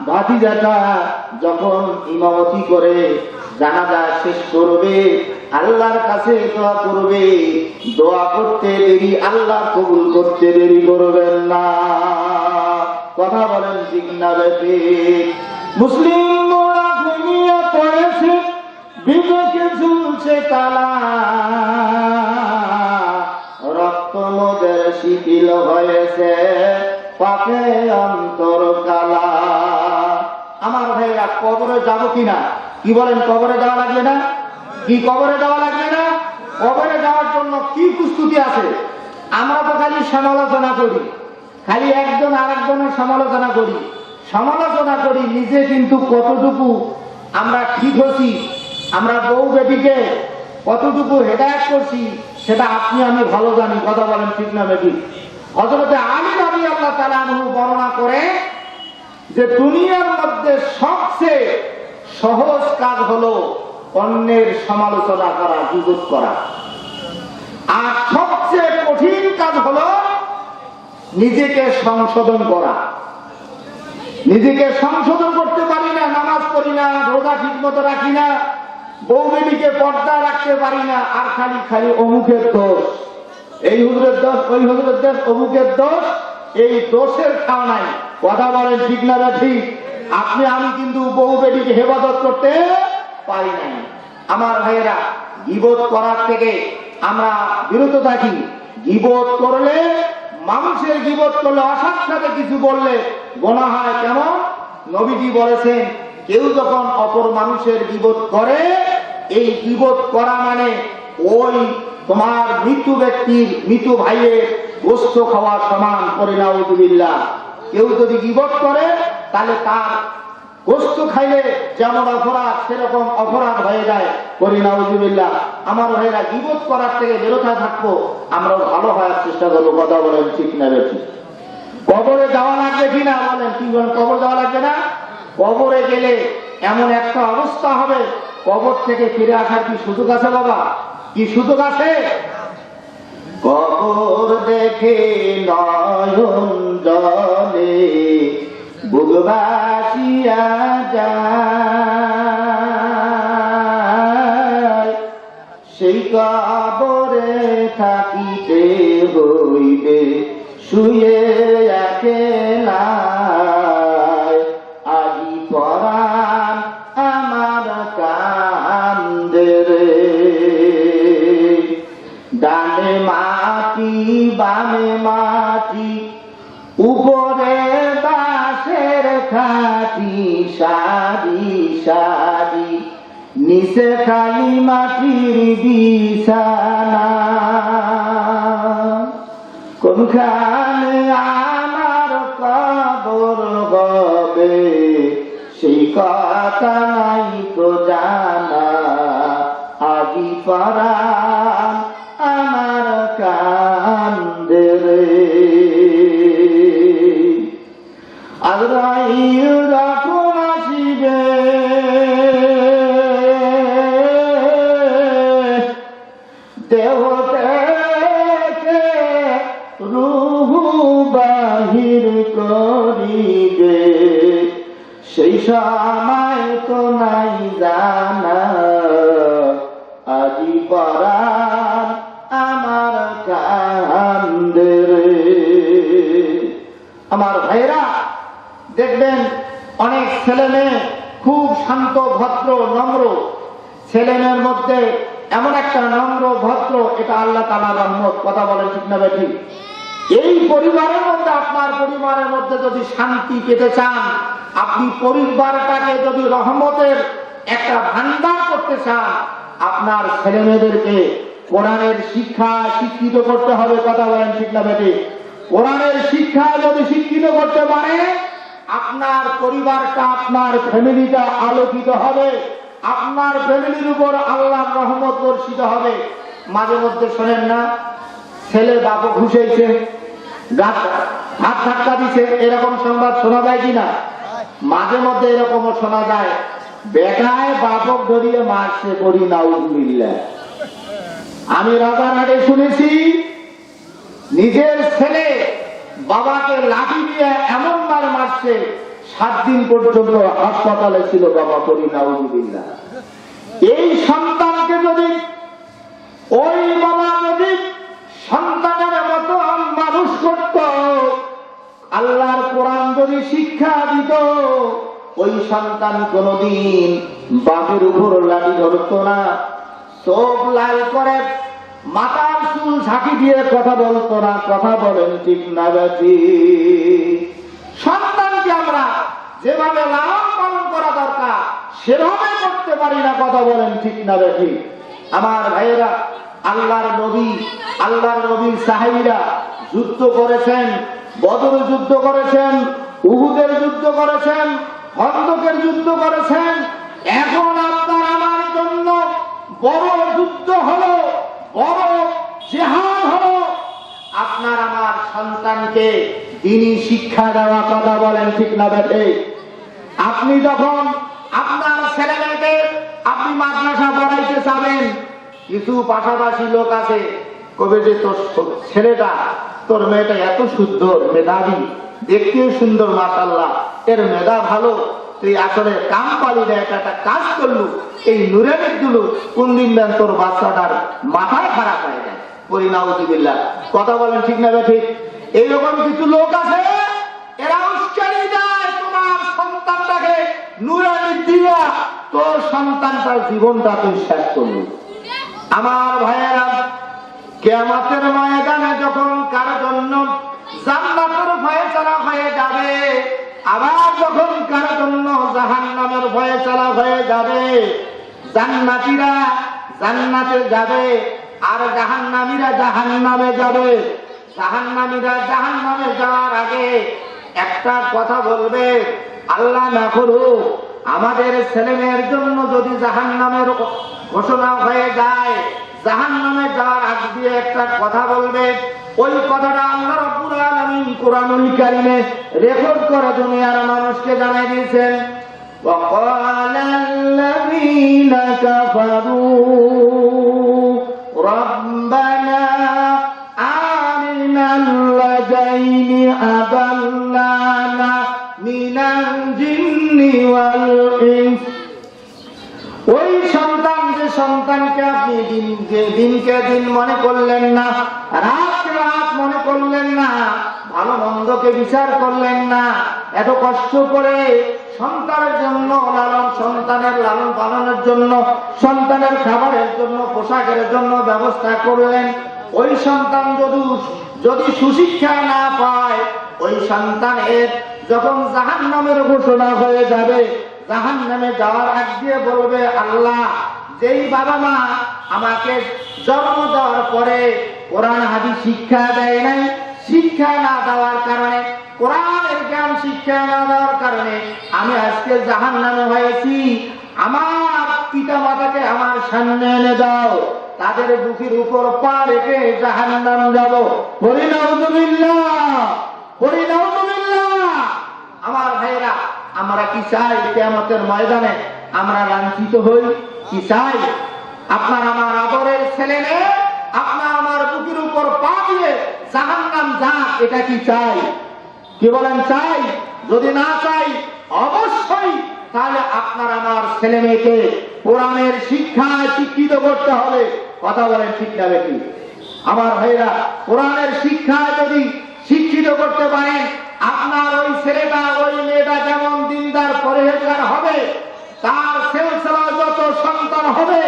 Speaker 1: ভাতিজাটা যখন ইমামতি করে জানাজা শেষ করবে, আল্লাহর কাছে দোয়া করবে, দোয়া করতে দেরি আল্লাহ কবুল করতে দেরি করবেন না। কথা বলেন ঠিক না বেশি? মুসলিম মোরা ঘুমিয়ে পড়েছে, বিবেকে ঝুলছে তালা, রক্ত মোদের শিথিল হয়েছে, পাপে অন্তর কালা। আমার ভাইরা, কবরে যাব কিনা? কি বলেন? কবরে যাওয়া লাগবে না? কি কবরে যাওয়া লাগবে না? কবরে যাওয়ার জন্য কি প্রস্তুতি আছে? আমরা তো খালি সমালোচনা করি, খালি একজন আরেকজনের সমালোচনা করি, নিজে কিন্তু কতটুকু আমরা ঠিক হচ্ছি, আমরা বউ বেটিকে কতটুকু হেদায়েত করছি সেটা আপনি আমি ভালো জানি। কথা বলেন ঠিক না বেটি? হযরতে আলী রাদিয়াল্লাহু তাআলা আনহু বর্ণনা করে যে দুনিয়ার মধ্যে সবচেয়ে সহজ কাজ হলো অন্যের সমালোচনা করা, বিরোধ করা, আর সবচেয়ে কঠিন কাজ হলো নিজেকে সংশোধন করা। নিজেকে সংশোধন করতে পারি না, নামাজ পড়ি না, রোজা ঠিক মতো রাখি না, বউ বেটিকে পর্দা রাখতে পারি না, আর খালি খালি অমুকের দোষ, এই হুজুরের দোষ, ওই হুজুরের দোষ, অমুকের দোষ, এই দোষের খাওয়া নাই। কথা বলেন ঠিক না ঠিক? আপনি আমি কিন্তু বউ বেটিকে হেফাজত করতে পারি নাই। আমার ভাইয়েরা, গীবত করার থেকে আমরা বিরত থাকি। গীবত করলে, মানুষের গীবত করলে, অসৎ সাথে কিছু বললে গুনাহ হয়। কেমন? নবীজি বলেছেন, কেউ যখন অপর মানুষের গীবত করে, এই গীবত করা মানে ওই তোমার মৃত্যু ব্যক্তির, মৃত্যু ভাইয়ের গোশত খাওয়া সমান। করে নাউযুবিল্লাহ। কেউ যদি গীবত করে তাহলে তার গোশত খাইলে যেমন অপরাধ সেরকম অপরাধ হয়ে যায়। করি নাউযুবিল্লাহ। আমার ভাইরা, গীবত করার থেকে বিরত থাকবো, আমরা ভালো হওয়ার চেষ্টা করবো। কথা বলেন ঠিক না বেশি? কবরে যাওয়া লাগবে কিনা? বলেন কি বলেন? কবর যাওয়া লাগবে না? কবরে গেলে এমন একটা অবস্থা হবে কবর থেকে ফিরে আসার কি সুযোগ আছে বাবা? কি সুযোগ আছে? কবর দেখে নয়ন জলে বুক ভাসিয়া যায়, সেই কবরে থাকিতে হইবে শুয়ে একলাই। আজি পরাণ আমার কান্দে রে, ডানে মাটি বামে মাটি, উপরে বাঁশের খাটি সারি সারি, নিচে খালি মাটির বিছানা। কোনখানে আমার কবর হবে সেই কথা নাই তো জানা, আজি পরাণ আমার কান্দে রে। আজরাইল যখন আসিবে দেহ থেকে রূহ বাহির করিবে, সেই সময় তো নাই জানা, আজি পরাণ আমার কান্দে রে। আমার ভাইরা দেখবেন অনেক ছেলে মেয়ে খুব শান্ত ভদ্র নম্র, ছেলে মেয়ের মধ্যে এমন একটা নম্র ভদ্র, এটা আল্লাহ তাআলার রহমত। কথা বলেন ঠিক না বেঠিক? এই পরিবারের মধ্যে, আপনার পরিবারের মধ্যে যদি শান্তি পেতে চান, আপনি পরিবারটাকে যদি রহমতের একটা ভান্ডার করতে চান, আপনার ছেলে মেয়েদেরকে কোরআনের শিক্ষা শিক্ষিত করতে হবে। কথা বলেন ঠিক না বেঠিক? কোরআনের শিক্ষা যদি শিক্ষিত করতে পারে, আপনার পরিবারটা, আপনার ফ্যামিলিটা আলোকিত হবে, আপনার ফ্যামিলির উপর আল্লাহর রহমত বর্ষিত হবে। মাঝে মধ্যে শোনেন না, ছেলে বাপও ঘুষেছে, হাত ধাক্কা দিছে, এরকম সংবাদ শোনা যায় কিনা? মাঝে মধ্যে এরকমও শোনা যায়, বেটায় বাপক ধরিয়ে মারছে, করি নাউজুবিল্লাহ। আমি রাজারহাটে শুনেছি, নিজের ছেলে বাবাকে লাঠি দিয়ে এমন মার মারছে, 7 দিন পর্যন্ত হাসপাতালে ছিল বাবা, করি নাউজুবিল্লাহ। এই সন্তানকে যদি, ওই বাবা যদি সন্তানের মতো মানুষ করত, আল্লাহর কোরআন যদি শিক্ষা দিত, ওই সন্তান কোনদিন বাপের উপর লাঠি ধরত না, চোখ লাল করে মাথার চুল ঝাঁকি দিয়ে কথা বলতো না। কথা বলেন ঠিক না বেশি? সন্তানকে আমরা যেভাবে লালন পালন করা দরকার সেভাবে করতে পারি না। কথা বলেন ঠিক না বেশি? আমার ভাইয়েরা, আল্লাহর নবীর সাহাবীরা যুদ্ধ করেছেন, বদর যুদ্ধ করেছেন, উহুদের যুদ্ধ করেছেন, খন্দকের যুদ্ধ করেছেন। এখন আপনার আমার জন্য বড় যুদ্ধ হলো, বড় জিহাদ হলো আপনার আমার সন্তানকে দ্বীনি শিক্ষা দেওয়া। কথা বলেন ঠিক না বেঠে? আপনি যখন আপনার ছেলে মেয়েকে আপনি মাদ্রাসা পড়াইতে চাবেন, কিছু পাশাপাশি লোক আছে, কবে যে তোর ছেলেটা, তোর মেয়েটা এত সুন্দর, মেধাবী, দেখতেও সুন্দর, মাশাআল্লাহ, এর মেধা ভালো, তুই আসলে কাম পালি না, একটা কাজ করলু, এই নুরানি গুলো কোন দিন দেন তোর বাচ্চাটার মাথায় খারাপ হয়ে যায়। নাউজুবিল্লাহ। কথা বলেন ঠিক না ঠিক? এইরকম কিছু লোক আছে, এরা উস্কানি দেয় তোমার সন্তানটাকে নুরানি দিয়া, তোর সন্তানটার জীবনটা তুই শেষ করলি। আমার ভাইয়েরা, কিয়ামতের ময়দানে যখন কার জন্য জান্নাতের ফয়সালা হয়ে যাবে, আবার যখন কার জন্য জাহান্নামের ফয়সালা হয়ে যাবে, জান্নাতীরা জান্নাতে যাবে আর জাহান্নামীরা জাহান্নামে যাবে। জাহান্নামীরা জাহান্নামে যাওয়ার আগে একটা কথা বলবে, আল্লাহ না করুক আমাদের ছেলে মেয়ের জন্য যদি জাহান্নামের ঘোষণা হয়ে যায়, জাহান্নামে যাওয়ার আগ দিয়ে একটা কথা বলবে। ওই কথাটা আল্লাহ রাব্বুল আলামিন কোরআনুল কারীমে রেকর্ড করে দুনিয়ার মানুষকে জানাই দিয়েছেন। وقال আল্লাযীনা কাফারু রাব্বানা আরিনাল্লাযাইনি আদাল্লানা মিনাল জিন্নি ওয়াল ইনস। ওই সন্তান যে সন্তানকে আপনি দিনকে দিন মনে করলেন না, রাতকে রাত মনে করলেন না, ভালো মন্দকে বিচার করলেন না, এত কষ্ট করে সন্তানের জন্য সন্তানের লালন পালনের জন্য, সন্তানের খাবারের জন্য, পোশাকের জন্য ব্যবস্থা করলেন। ওই সন্তান যদি সুশিক্ষা না পায়, ওই সন্তানের যখন জাহান্নামের ঘোষণা হয়ে যাবে, জাহান্নামে যাওয়ার আগ দিয়ে বলবে, আল্লাহ, যেই বাবা মা আমাকে জন্ম দেওয়ার পরে কোরআন হাদিস শিক্ষা দেয় নাই, শিক্ষা না দেওয়ার কারণে, কোরআনের জ্ঞান শিক্ষা না দেওয়ার কারণে আমি আজকে জাহান্নামে হয়েছি, আমার পিতা মাতাকে আমার সামনে এনে দাও, তাদের বুকের উপর পা রেখে জাহান্নাম যাব। বলি নাউযুবিল্লাহ, বলি নাউযুবিল্লাহ। আমার ভাইরা, আমরা কি চাই কিয়ামতের ময়দানে আমরা লাঞ্ছিত হই? কি চাই? আপনার আমার আদরের ছেলে মেয়ে আপনার আমার বুকের উপর পা দিয়ে জাহান্নাম যাক, এটা কি চাই? কি বলেন, চাই? যদি না চাই, অবশ্যই তাহলে আপনার আমার ছেলে মেয়েকে কোরআনের শিক্ষায় শিক্ষিত করতে হবে। কথা বলেন ঠিক না বেশি? আমার ভাইরা, কোরআনের শিক্ষায় যদি শিক্ষিত করতে পারেন, আপনার ওই ছেলেটা ওই মেয়েটা যেমন দিনদার পরেজগার হবে, তার সিলসিলায় যত সন্তান হবে,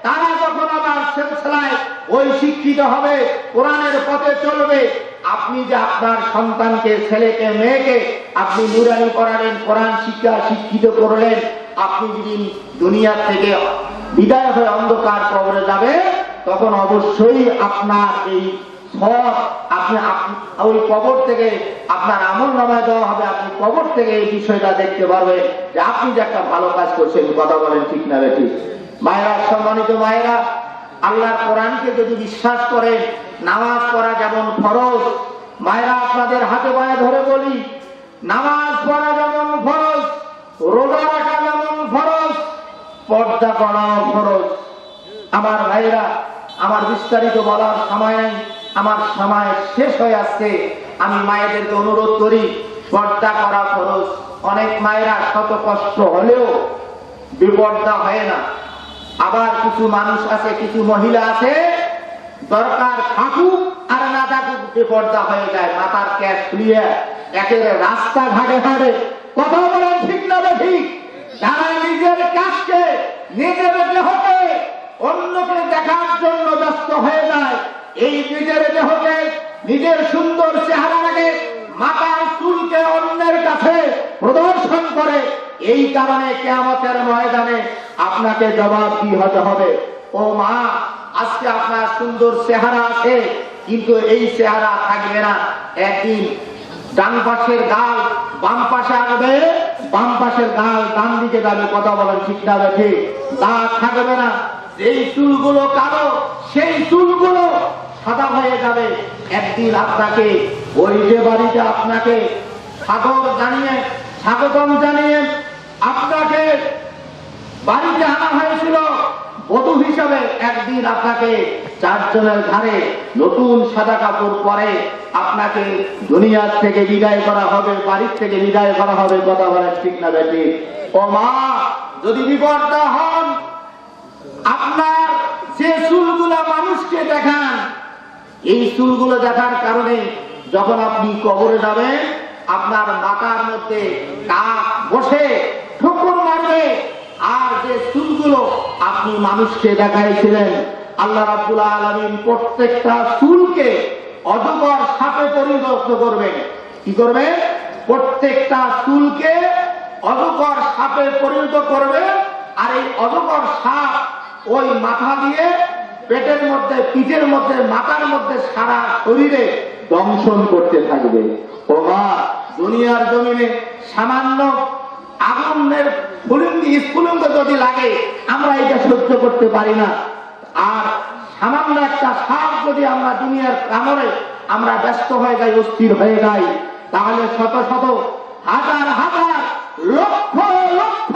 Speaker 1: তারা যখন আবার সিলসিলায় ওই শিক্ষিত হবে, কোরআনের পথে চলবে। আপনি যে আপনার সন্তানকে, ছেলেকে, মেয়েকে আপনি নুরানি করালেন, কোরআন শিক্ষা শিক্ষিত করলেন, আপনি যদি দুনিয়া থেকে বিদায় হয়ে অন্ধকার কবরে যাবে, তখন অবশ্যই আপনার এই সব আপনি ওই কবর থেকে আপনার আমলনামায় দেওয়া হবে। আপনি কবর থেকে এই বিষয়টা দেখতে পারবেন যে আপনি যে একটা ভালো কাজ করছেন। কথা বলেন ঠিক না বেঠিক? মায়েরা, সম্মানিত মায়েরা, আল্লাহর কোরআনকে যদি বিশ্বাস করেন, নামাজ পড়া যেমন ফরজ, মায়েরা আপনাদের হাতে পায়ে ধরে বলি, নামাজ পড়া যেমন ফরজ, রোজা রাখা যেমন ফরজ, পর্দা করাও ফরজ। আমার ভাইরা, আমার বিস্তারিত বলার সময় নেই, আমার সময় শেষ হয়ে আসছে। আমি মায়েদেরকে অনুরোধ করি, পর্দা করা ফরজ। অনেক মায়েরা শত কষ্ট হলেও বিপর্দা হয় না। আবার কিছু মানুষ আছে, কিছু মহিলা আছে, দরকার থাকুক আর না থাকুক বিপর্দা হয়ে যায়, মাথার ক্যাশ খুলিয়ে একেবারে রাস্তা ঘাটে ঘাটে। কথা বলেন ঠিক না ঠিক? যারা নিজের কাজকে, নিজের দেহকে অন্যকে দেখার জন্য ব্যস্ত হয়ে যায়, এই নিজের দেহকে, নিজের সুন্দর চেহারাকে, মাথার চুলকে অন্যের কাছে প্রদর্শন করে, এই কারণে কিয়ামতের ময়দানে আপনাকে জবাবদিহি হতে হবে। ও মা, আজকে আপনার সুন্দর চেহারা আছে, কিন্তু এই চেহারা থাকবে না। একদিন ডান পাশের গাল বাম পাশে আসবে, বাম পাশের গাল ডান দিকে যাবে। কথা বলেন ঠিক না ঠিক? দাঁত থাকবে না। যেই চুলগুলো কালো, সেই চুলগুলো সাদা হয়ে যাবে। একদিন আপনাকে ওই যে বাড়িতে আপনাকে স্বাগতম জানিয়ে আপনাকে বাড়িতে আনা হয়েছিল বধূ হিসাবে, একদিন আপনাকে চারজনের ঘাড়ে নতুন সাদা কাপড় পরে আপনাকে দুনিয়ার থেকে বিদায় করা হবে, বাড়ির থেকে বিদায় করা হবে। কথা বলেন ঠিক না বেটি? ও মা, যদি বিপর্দা হন, আপনার যে চুলগুলো মানুষকে দেখান, এই চুলগুলো দেখার কারণে যখন আপনি কবরে যাবেন, আপনার মাথার মধ্যে কাক বসে ঠোকর মারবে। আর যে চুলগুলো আপনি মানুষকে দেখাইছিলেন, আল্লাহ রাব্বুল আলামিন প্রত্যেকটা চুলকে অজগর সাপে পরিণত করবেন। কি করবে? প্রত্যেকটা চুলকে অজগর সাপে পরিণত করবে। আর এই অজগর সাপ ওই মাথা দিয়ে পেটের মধ্যে, পিঠের মধ্যে, মাথার মধ্যে, সারা শরীরে দংশন করতে থাকবে। ও মা, দুনিয়ার জমিনে সামান্য আগুনের স্ফুলিঙ্গ যদি লাগে, আমরা এটা সহ্য করতে পারি না। আর সামান্য একটা সাপ যদি আমরা দুনিয়ার কামড়ে আমরা ব্যস্ত হয়ে যাই, অস্থির হয়ে যাই, তাহলে শত শত, হাজার হাজার, লক্ষ লক্ষ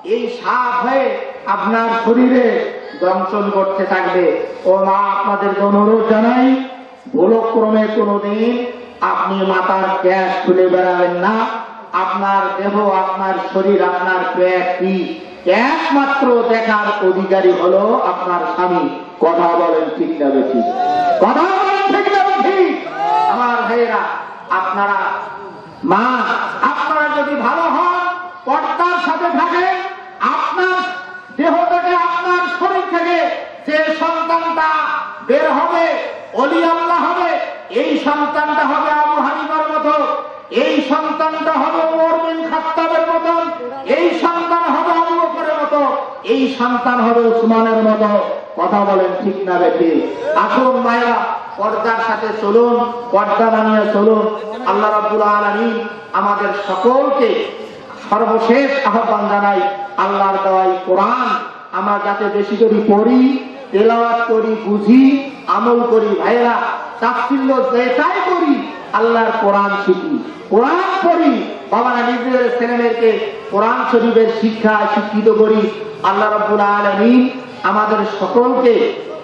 Speaker 1: এই সাপ হয়ে আপনার শরীরে দংশন করতে থাকবে। ও মা, আপনাদের অনুরোধ জানাই, ভুলক্রমে কোনোদিন আপনি মাথার ক্যাশ খুলে বেড়াবেন না। আপনার দেহ, আপনার শরীর, আপনার পেট কি একমাত্র দেখার অধিকারী হলো আপনার স্বামী। কথা বলেন ঠিক না বেশি? কথা বলেন ঠিক না বেশি? আমার ভাইয়েরা, আপনারা মা, আপনারা যদি ভালো হন, পর্দার সাথে থাকেন, আপনার দেহ থেকে, আপনার শরীর থেকে যে সন্তানটা বের হবে, ওলি আল্লাহ হবে, এই সন্তানটা হবে আবু হানিফার মতো, এই সন্তানটা হবে ওমর বিন খাত্তাবের মতন, এই সন্তান হবে আবু বকরের মতো, এই সন্তান হবে উসমানের মতো। কথা বলেন ঠিক না বেশি? আসুন মায়েরা, পর্দার সাথে চলুন, পর্দা বানিয়ে চলুন। আল্লাহ রাব্বুল আলামিন আমাদের সকলকে সর্বশেষ আহ্বান জানাই, আল্লাহর দেওয়াই কোরআন আমরা যাতে বেশি করে পড়ি, তেলাওয়াত করি, বুঝি, আমল করি। ভাইয়েরা, তাফসীর যেটাই করি, আল্লাহর কোরআন শিখি, কোরআন পড়ি। বাবারা, নিজেদের ছেলেমেয়েকে কোরআন শরীফের শিক্ষায় শিক্ষিত করি। আল্লাহ রাব্বুল আলামিন আমাদের সকলকে,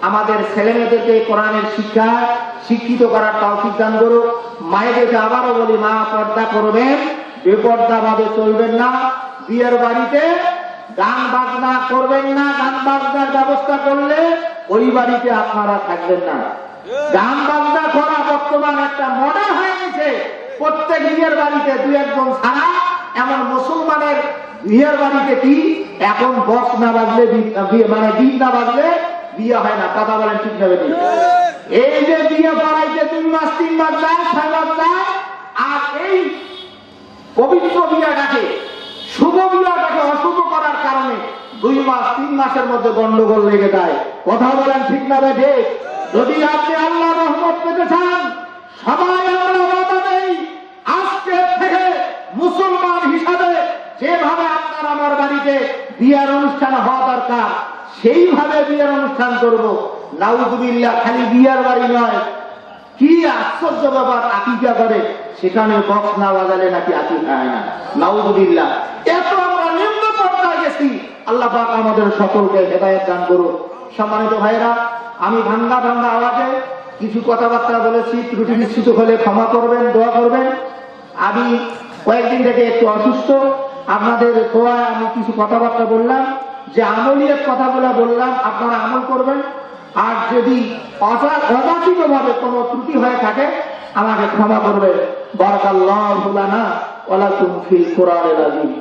Speaker 1: আমাদের ছেলেমেয়েদেরকে কোরআনের শিক্ষায় শিক্ষিত করার তৌফিক দান করুক। মায়েদেরকে আবারও বলি, মা, পর্দা করবেন, বেপর্দা ভাবে চলবেন না। বিয়ের বাড়িতে গান বাজনা করবেন না। গান বাজনার ব্যবস্থা করলে ওই বাড়িতে আপনারা থাকবেন না। গান বাজনা করা বর্তমান একটা মডেল হয়ে গেছে। প্রত্যেক বিয়ের বাড়িতে দু একজন ছাড়া, এমন মুসলমানের বিয়ের বাড়িতে কি এখন বক্স না বাজলে, মানে গীত না বাজলে বিয়ে হয় না। কথা বলেন ঠিক না বেশি? এই যে বিয়ে পড়াইতে 2 মাস 3 মাস যায়, 6 মাস যায়, আর এই পবিত্র বিয়াটাকে, শুভ বিয়াটাকে অশুভ করার কারণে 2 মাস 3 মাসের মধ্যে গন্ডগোল লেগে যায়। কথা বলেন ঠিক না বেশি? যদি আপনি আল্লাহ রহমত পেতে চান, সবাই আমরা বাধা নেই। আজকে থেকে মুসলমান হিসাবে যেভাবে আপনার আমার বাড়িতে বিয়ের অনুষ্ঠান হওয়া দরকার, সেইভাবে বিয়ের অনুষ্ঠান করব। নাউজুবিল্লাহ, খালি বিয়ের বাড়ি নয়, কি আশ্চর্য ব্যাপার, আকিকা করে, সেখানে বক্স না বাজালে নাকি আকিকা হয় না। নাউজুবিল্লাহ, এত আমরা নিম্ন পর্যায়ে গেছি। আল্লাহ পাক আমাদের সকলকে হেদায়েত দান করুন। সম্মানিত ভাইরা, আমি ভাঙ্গা ভাঙ্গা আওয়াজে কিছু কথাবার্তা বলেছি, ত্রুটি বিচ্যুত হলে ক্ষমা করবেন, দোয়া করবেন। আমি কয়েকদিন থেকে একটু অসুস্থ, আপনাদের দোয়ায় আমি কিছু কথাবার্তা বললাম, যে আমলিয়াত কথাগুলো বললাম, আপনারা আমল করবেন। আর যদি অযাচিত ভাবে কোনো ত্রুটি হয়ে থাকে, আমাকে ক্ষমা করবে। বারাকাল্লাহু লানা ওয়া লাকুম ফিল কোরআনিল আযীম।